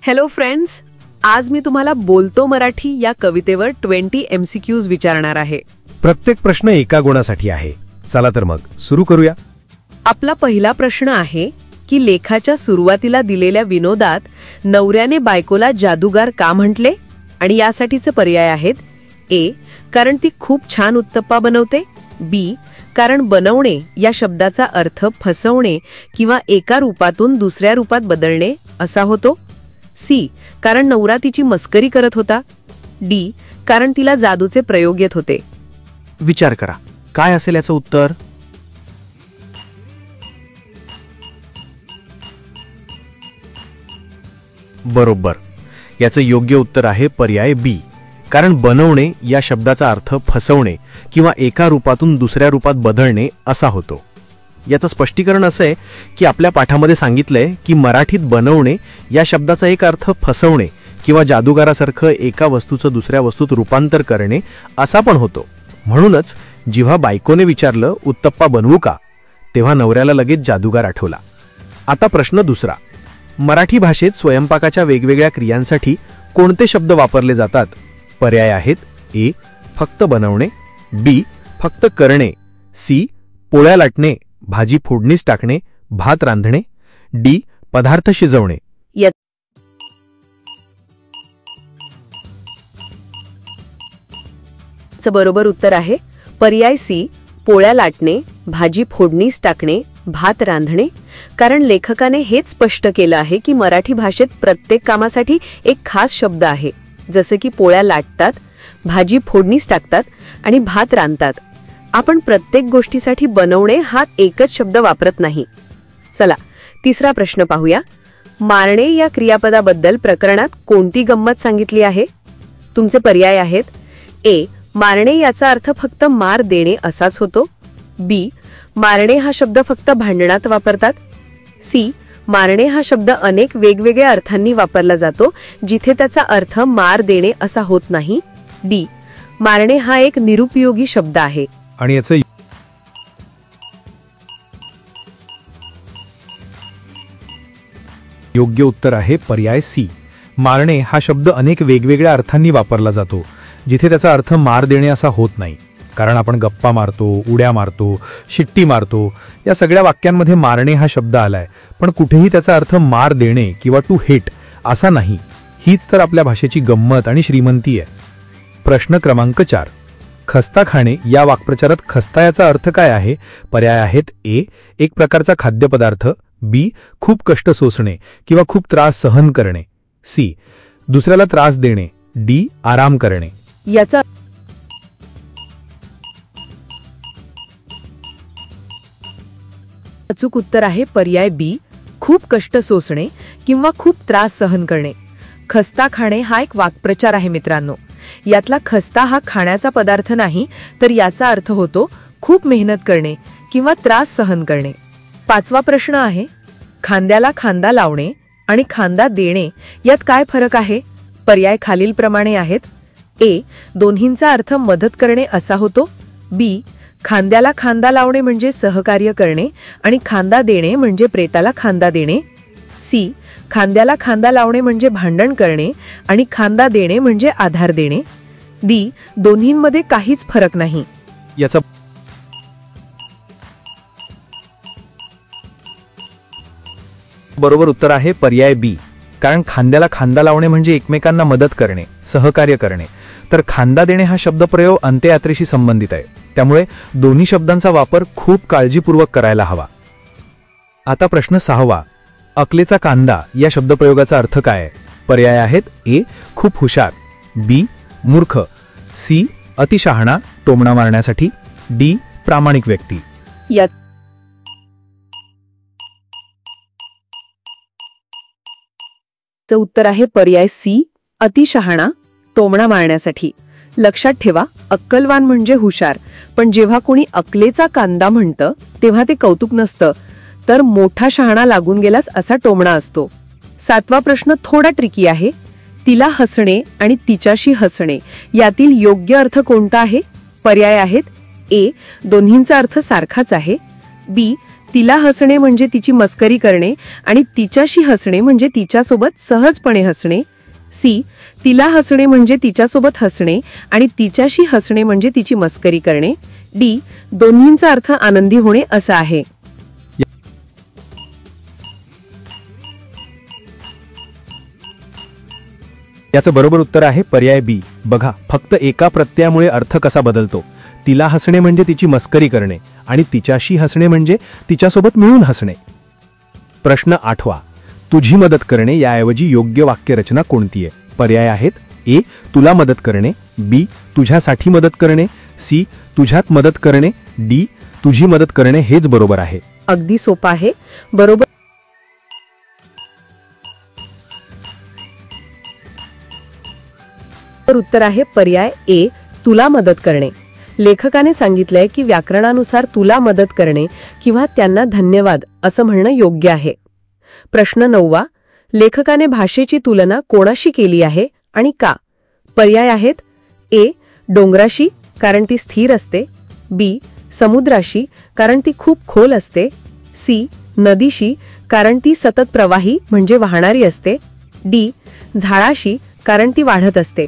Hello friends, आज मी तुम्हाला बोलतो मराठी या कवितेवर 20 MCQs विचारणार आहे. प्रत्येक प्रश्न एका गुणासाठी आहे. चला तर मग सुरू करूया. आपला पहिला प्रश्न आहे की लेखाच्या सुरुवातीला दिलेल्या विनोदात नवऱ्याने बायकोला जादूगार का म्हटले? आणि यासाठीचे पर्याय आहेत: ए, कारण ती खूप छान उत्तप्पा बनवते. बी, कारण बनवणे या शब्दाचा अर्थ फसवणे किंवा एका रूपातून दुसऱ्या रूपात बदलणे असा होतो. सी, कारण नवरा तिची मस्करी करत होता. डी, कारण तिला जादूचे प्रयोग येत होते. विचार करा, काय असेल याचं उत्तर? बरोबर, याचं योग्य उत्तर आहे पर्याय बी, कारण बनवणे या शब्दाचा अर्थ फसवणे किंवा एका रूपातून दुसऱ्या रूपात बदलणे असा होतो. याचं स्पष्टीकरण असं आहे की आपल्या पाठामध्ये सांगितलंय की मराठीत बनवणे या शब्दाचा एक अर्थ फसवणे किंवा जादूगारासारखं एका वस्तूचं दुसऱ्या वस्तूत रूपांतर करणे असा पण होतो. म्हणूनच जेव्हा बायकोने विचारलं उत्तप्पा बनवू का, तेव्हा नवऱ्याला लगेच जादूगार आठवला. आता प्रश्न दुसरा, मराठी भाषेत स्वयंपाकाच्या वेगवेगळ्या क्रियांसाठी कोणते शब्द वापरले जातात? पर्याय आहेत: ए, फक्त बनवणे. बी, फक्त करणे. सी, पोळ्या लाटणे, भाजी फोडणीस टाकणे, भात रांधणे. डी, पदार्थ शिजवणे. बरोबर उत्तर आहे पर्याय सी, पोळ्या लाटणे, भाजी फोडणीस टाकणे, भात रांधणे. कारण लेखकाने हेच स्पष्ट केलं आहे की मराठी भाषेत प्रत्येक कामासाठी एक खास शब्द आहे. जसे की पोळ्या लाटतात, भाजी फोडणीस टाकतात आणि भात रांधतात. आपण प्रत्येक गोष्टीसाठी बनवणे हा एकच शब्द वापरत नाही. चला तिसरा प्रश्न पाहूया. मारणे या क्रियापदाबद्दल प्रकरणात कोणती गंमत सांगितली आहे? तुमचे पर्याय आहेत: ए, मारणे याचा अर्थ फक्त मार देणे असाच होतो. बी, मारणे हा शब्द फक्त भांडणात वापरतात. सी, मारणे हा शब्द अनेक वेगवेगळ्या अर्थांनी वापरला जातो जिथे त्याचा अर्थ मार देणे असा होत नाही. डी, मारणे हा एक निरुपयोगी शब्द आहे. आणि याचं योग्य उत्तर आहे पर्याय सी. मारणे हा शब्द अनेक वेगवेगळ्या अर्थांनी वापरला जातो जिथे त्याचा अर्थ मार देणे असा होत नाही. कारण आपण गप्पा मारतो, उड्या मारतो, शिट्टी मारतो, या सगळ्या वाक्यांमध्ये मारणे हा शब्द आलाय, पण कुठेही त्याचा अर्थ मार देणे किंवा टू हिट असा नाही. हीच तर आपल्या भाषेची गंमत आणि श्रीमंती आहे. प्रश्न क्रमांक 4, खस्ता खाणे या वाक्प्रचारात खस्ता याचा अर्थ काय आहे? पर्याय आहेत: ए, एक प्रकारचा खाद्यपदार्थ. बी, खूप कष्ट सोसणे किंवा खूप त्रास सहन करणे. सी, दुसऱ्याला त्रास देणे. डी, आराम करणे. याचा अचूक उत्तर आहे पर्याय बी, खूप कष्ट सोसणे किंवा खूप त्रास सहन करणे. खस्ता खाणे हा एक वाक्प्रचार आहे मित्रांनो. यातला खस्ता हा खाण्याचा पदार्थ नाही, तर याचा अर्थ होतो खूप मेहनत करणे किंवा त्रास सहन करणे. पाचवा प्रश्न आहे, खांद्याला खांदा लावणे आणि खांदा देणे यात काय फरक आहे? पर्याय खालीलप्रमाणे आहेत: ए, दोन्हींचा अर्थ मदत करणे असा होतो. बी, खांद्याला खांदा लावणे म्हणजे सहकार्य करणे आणि खांदा देणे म्हणजे प्रेताला खांदा देणे. सी, खांद्याला खांदा लावणे म्हणजे भांडण करणे आणि खांदा देणे म्हणजे आधार देणे. डी, दोन्हींमध्ये काहीच फरक नाही. याचा बरोबर उत्तर आहे पर्याय बी, कारण खांद्याला खांदा लावणे म्हणजे एकमेकांना मदत करणे, सहकार्य करणे, तर खांदा देणे हा शब्दप्रयोग अंत्ययात्रेशी संबंधित आहे. त्यामुळे दोन्ही शब्दांचा वापर खूप काळजीपूर्वक करायला हवा. आता प्रश्न 6वा, अकलेचा कांदा या शब्दप्रयोगाचा अर्थ काय आहे? पर्याय आहेत: ए, खूप हुशार. बी, मूर्ख. सी, अतिशहाणा, टोमणा मारण्यासाठी. डी, प्रामाणिक व्यक्ती. याचं उत्तर आहे पर्याय सी, अतिशहाणा, टोमणा मारण्यासाठी. लक्षात ठेवा, अक्कलवान म्हणजे हुशार, पण जेव्हा कोणी अकलेचा कांदा म्हणतं तेव्हा ते कौतुक नसतं, तर मोठा शहाणा लागून गेलास असा टोमणा असतो. 7वा प्रश्न थोडा ट्रिकी आहे. तिला हसणे आणि तिच्याशी हसणे यातील योग्य अर्थ कोणता आहे? पर्याय आहेत: ए, दोन्हींचा अर्थ सारखाच आहे. बी, तिला हसणे म्हणजे तिची मस्करी करणे आणि तिच्याशी हसणे म्हणजे तिच्यासोबत सहजपणे हसणे. सी. तिला हसणे म्हणजे तिच्यासोबत हसणे आणि तिच्याशी हसणे म्हणजे तिची मस्करी करणे. डी. दोन्हींचा अर्थ आनंदी होणे असा आहे. याचं बरोबर उत्तर आहे पर्याय बी. बघा, फक्त एका प्रत्ययामुळे अर्थ कसा बदलतो. तिला हसणे म्हणजे तिची मस्करी करणे आणि तिच्याशी हसणे म्हणजे तिच्यासोबत मिळून हसणे. प्रश्न 8. तुझी मदत करणे याऐवजी योग्य वाक्यरचना कोणती आहे? पर्याय आहेत: ए. तुला मदत करणे, बी. तुझ्यासाठी मदत करणे, सी. तुझ्यात मदत करणे, डी. तुझी मदत करणे हेच बरोबर आहे. अगदी सोपा आहे. बरोबर उत्तर आहे पर्याय ए. तुला मदत करणे. लेखकाने सांगितलंय की व्याकरणानुसार तुला मदत करणे किंवा त्यांना धन्यवाद असं म्हणणं योग्य आहे. प्रश्न 9. लेखकाने भाषेची तुलना कोणाशी केली आहे आणि का? पर्याय आहेत: ए. डोंगराशी, कारण ती स्थिर असते, बी. समुद्राशी, कारण ती खूप खोल असते, सी. नदीशी, कारण ती सतत प्रवाही म्हणजे वाहणारी असते, डी. झाडाशी, कारण ती वाढत असते.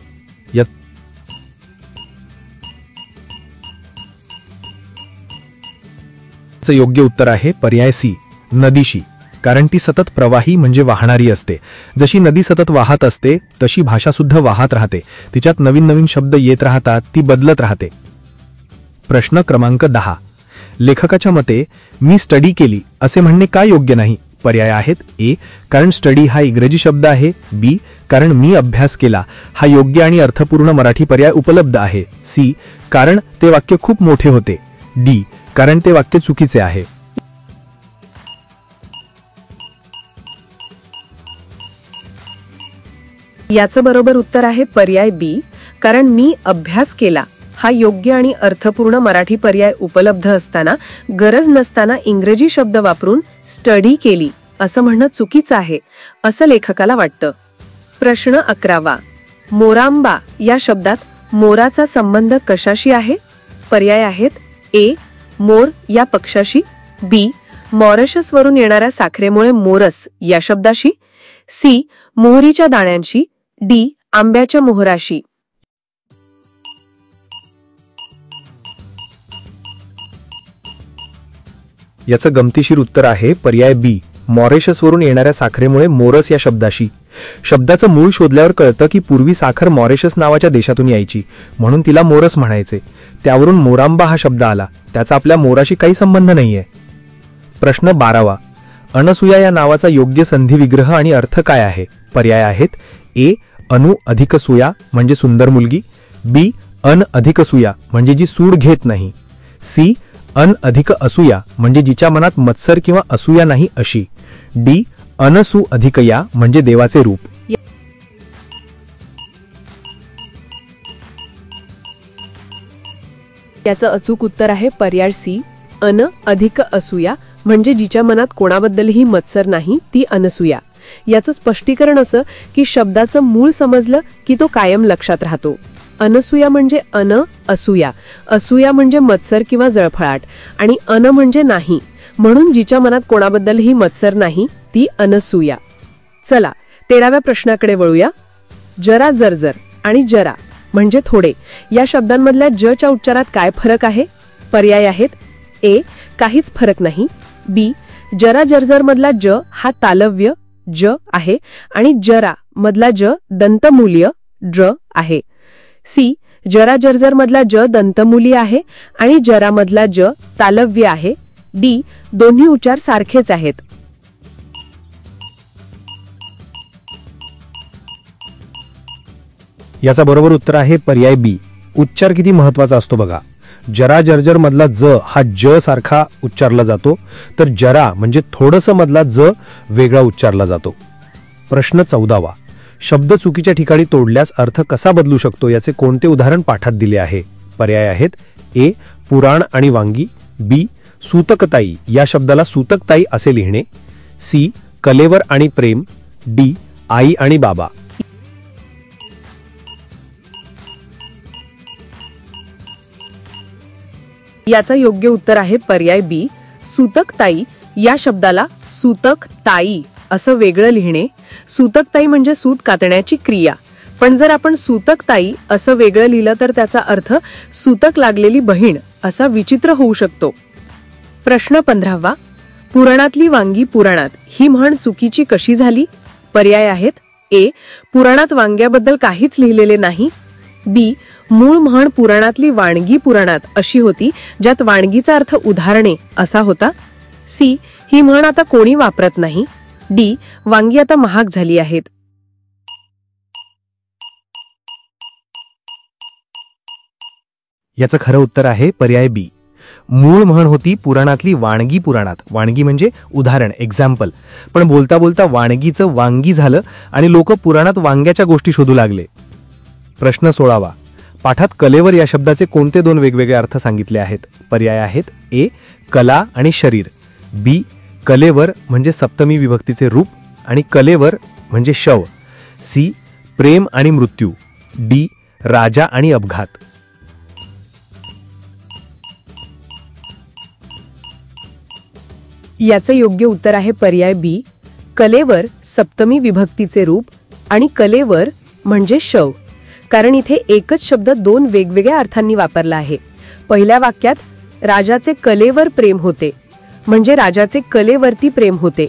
योग्य उत्तर आहे पर्याय सी. नदीशी, कारण ती सतत प्रवाही म्हणजे वाहणारी असते. जशी नदी सतत वाहत असते तशी भाषा सुद्धा वाहत राहते. तिच्यात नवीन नवीन शब्द येत राहतात, ती बदलत राहते. प्रश्न क्रमांक 10. लेखकाच्या मते मी स्टडी केली असे म्हणणे का योग्य नाही? पर्याय आहेत: ए. कारण स्टडी हा इंग्रजी शब्द आहे, बी. कारण मी अभ्यास केला हा योग्य आणि अर्थपूर्ण मराठी पर्याय उपलब्ध आहे, सी. कारण ते वाक्य खूप मोठे होते, डी. कारण ते वाक्य चुकीचे आहे. याचं बरोबर उत्तर आहे पर्याय बी. कारण मी अभ्यास केला हा योग्य आणि अर्थपूर्ण मराठी पर्याय उपलब्ध असताना गरज नसताना इंग्रजी शब्द वापरून स्टडी केली असं म्हणणं चुकीचं आहे असं लेखकाला वाटतं. प्रश्न 11. मोरांबा या शब्दात मोराचा संबंध कशाशी आहे? पर्याय आहेत: ए. मोर या पक्षाशी, बी. मॉरिशस वरून येणाऱ्या साखरेमुळे मोरस या शब्दाशी, सी. मोहरीच्या दाण्यांशी, डी. आंब्याच्या मोहराशी. याचं गमतीशीर उत्तर आहे पर्याय बी. मॉरिशसवरून येणाऱ्या साखरेमुळे मोरस या शब्दाशी. शब्दाचं मूळ शोधल्यावर कळतं की पूर्वी साखर मॉरिशस नावाच्या देशातून यायची, म्हणून तिला मोरस म्हणायचे. त्यावरून मोरांबा हा शब्द आला. त्याचा आपल्या मोराशी काही संबंध नाहीये. प्रश्न 12. अनसुया या नावाचा योग्य संधी विग्रह आणि अर्थ काय आहे? पर्याय आहेत: ए. अनु अधिक सुया म्हणजे सुंदर मुलगी, बी. अन अधिक सुया म्हणजे जी सूड घेत नाही, सी. अन अधिक असूया म्हणजे जिच्या मनात मत्सर किंवा असूया नाही अशी, डी. अनसु अधिक या म्हणजे देवाचे रूप. याचं अचूक उत्तर आहे पर्याय सी. अन अधिक असूया म्हणजे जिच्या मनात कोणाबद्दलही मत्सर नाही ती अनसूया. याचं स्पष्टीकरण असं की शब्दाचं मूळ समजलं की तो कायम लक्षात राहतो. अनसूया म्हणजे अन असूया, असूया म्हणजे मत्सर किंवा जळफळाट आणि अन म्हणजे नाही, म्हणून जिच्या मनात कोणाबद्दलही मत्सर नाही ती अनसूया. चला 13व्या प्रश्नाकडे वळूया. जरा जर्जर आणि जरा म्हणजे थोडे या शब्दांमधल्या जच्या उच्चारात काय फरक आहे? पर्याय आहेत: ए. काहीच फरक नाही, बी. जरा जर्जर मधला ज हा तालव्य ज आहे आणि जरा मधला ज दंतमूल्य ज आहे, सी. जरा जर्जर मधला ज दंतमूली आहे आणि जरा मधला ज तालव्य आहे, डी. दोन्ही उच्चार सारखेच आहेत. याचा बरोबर उत्तर आहे पर्याय बी. उच्चार किती महत्वाचा असतो बघा. जरा जर्जर मधला ज हा ज सारखा उच्चारला जातो, तर जरा म्हणजे थोडंसं मधला ज वेगळा उच्चारला जातो. प्रश्न 14. शब्द चुकीच्या ठिकाणी तोडल्यास अर्थ कसा बदलू शकतो याचे कोणते उदाहरण पाठात दिले आहे? पर्याय आहेत: ए. पुराण आणि वांगी, बी. सूतकताई या शब्दाला सूतकताई असे लिहिणे, सी. कलेवर आणि प्रेम, डी. आई आणि बाबा. याचं योग्य उत्तर आहे पर्याय बी. सूतकताई या शब्दाला सूतक ताई असं वेगळं लिहिणे. सूतक ताई म्हणजे सूत कातण्याची क्रिया, पण जर आपण सूतक ताई असं वेगळं लिहिलं तर त्याचा अर्थ सूतक लागलेली बहीण असा विचित्र होऊ शकतो. प्रश्न 15वा. पुराणातली वांगी पुराणात ही म्हण चुकीची कशी झाली? पर्याय आहेत. ए. पुराणात वांग्याबद्दल काहीच लिहिलेले नाही. बी. मूळ म्हण पुराणातली वाणगी पुराणात अशी होती ज्यात वाणगीचा अर्थ उदाहरणे असा होता. सी. ही म्हण आता कोणी वापरत नाही. डी. वांगी आता महाग झाली आहेत. याचं खरं उत्तर आहे पर्याय बी. मूळ म्हण होती पुराणातली वाणगी पुराणात. वाणगी म्हणजे उदाहरण, एक्झाम्पल. पण बोलता बोलता वाणगीचं वांगी झालं आणि लोक पुराणात वांग्याच्या गोष्टी शोधू लागले. प्रश्न 16वा. पाठात कलेवर या शब्दाचे कोणते दोन वेगवेगळे अर्थ सांगितले आहेत? पर्याय आहेत. ए. कला आणि शरीर. बी. कलेवर म्हणजे सप्तमी विभक्तीचे रूप आणि कलेवर म्हणजे शव. सी. प्रेम आणि मृत्यू. डी. राजा आणि अपघात. याचं योग्य उत्तर आहे पर्याय बी. कलेवर सप्तमी विभक्तीचे रूप आणि कलेवर म्हणजे शव. कारण इथे एकच शब्द दोन वेगवेगळ्या अर्थांनी वापरला आहे. पहिल्या वाक्यात राजाचे कलेवर प्रेम होते म्हणजे राजाचे कलेवरती प्रेम होते,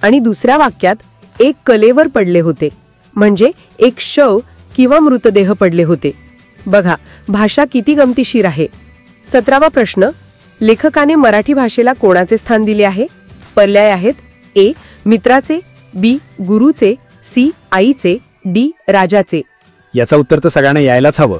आणि दुसऱ्या वाक्यात एक कलेवर पडले होते म्हणजे एक शव किंवा मृतदेह पडले होते. बघा, भाषा किती गमतीशीर आहे. 17वा प्रश्न. लेखकाने मराठी भाषेला कोणाचे स्थान दिले आहे? पर्याय आहेत. ए. मित्राचे. बी. गुरुचे. सी. आईचे. डी. राजाचे. याचं उत्तर तर सगळ्यांना यायलाच हवं.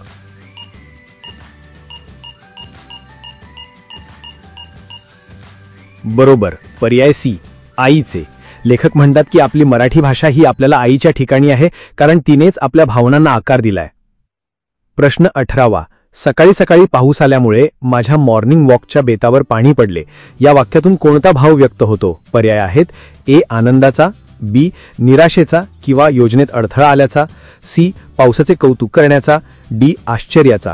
बरोबर, पर्याय सी. आईचे. लेखक म्हणतात की आपली मराठी भाषा ही आपल्याला आईच्या ठिकाणी आहे, कारण तिनेच आपल्या भावनांना आकार दिलाय. प्रश्न 18वा. सकाळी सकाळी पाऊस आल्यामुळे माझ्या मॉर्निंग वॉकच्या बेतावर पाणी पडले. या वाक्यातून कोणता भाव व्यक्त होतो? पर्याय आहेत. ए. आनंदाचा. बी. निराशेचा किंवा योजनेत अडथळा आल्याचा. सी. पावसाचे कौतुक करण्याचा. डी. आश्चर्याचा.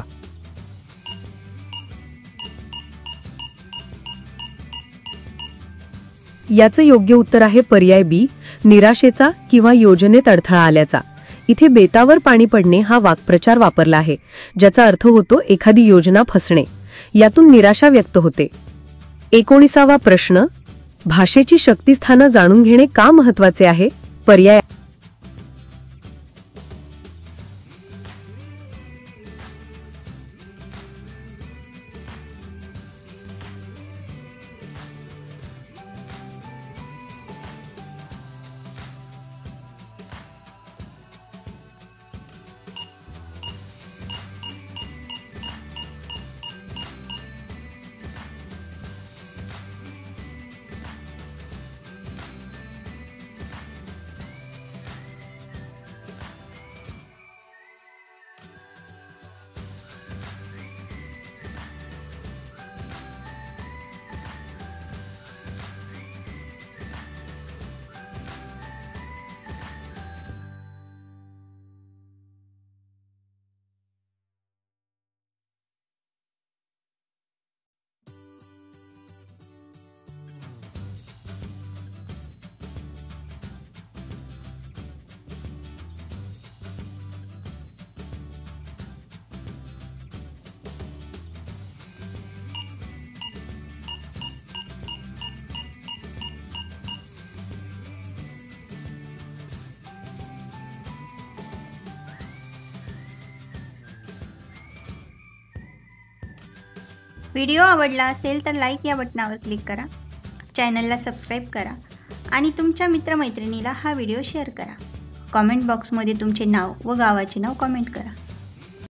याचं योग्य उत्तर आहे पर्याय बी. निराशेचा किंवा योजनेत अडथळा आल्याचा. इथे बेतावर पाणी पडणे हा वाक्प्रचार वापरला आहे, ज्याचा अर्थ होतो एखादी योजना फसणे. यातून निराशा व्यक्त होते. 19वा प्रश्न. भाषेची शक्तिस्थानं जाणून घेणे का महत्वाचे आहे? पर्याय. व्हिडिओ आवडला असेल तर लाईक या बटनावर क्लिक करा, चॅनलला सबस्क्राईब करा आणि तुमच्या मित्रमैत्रिणीला हा व्हिडिओ शेअर करा. कॉमेंट बॉक्समध्ये तुमचे नाव व गावाचे नाव कॉमेंट करा.